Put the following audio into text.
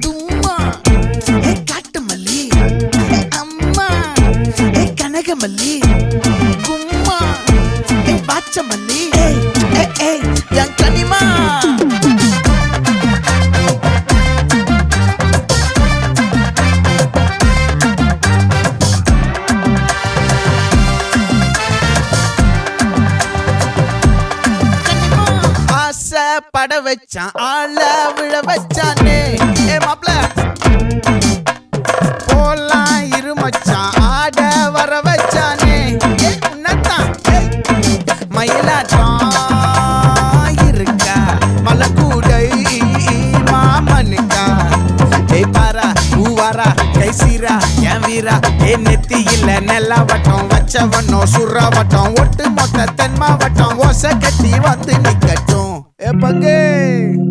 தும்மா ஏ காட்டு மல்லி அம்மா ஏ கனகமல்லி கும்மா ஏ பாச்ச மல்லி என் கனிமா பட வச்சான் ஆள விழ வச்சானே ஏ மாப்ள போலாம் இருமச்சான் ஆட வர வச்சானே ஏ உன்னத்தான் மயிலாட்டம் இருக்கா மலக்கூடை மாமனுக்கா ஏய் பாரா ஊவாரா கைசீரா என் வீரா ஏ நெத்தி இல்ல நெல்லா வட்டம் வச்சவனோ சுறா வட்டம் ஒட்டு மொத்த தென் மாவட்டம் ஓசை கட்டி வந்து நிக்கட்டும். É pra quem?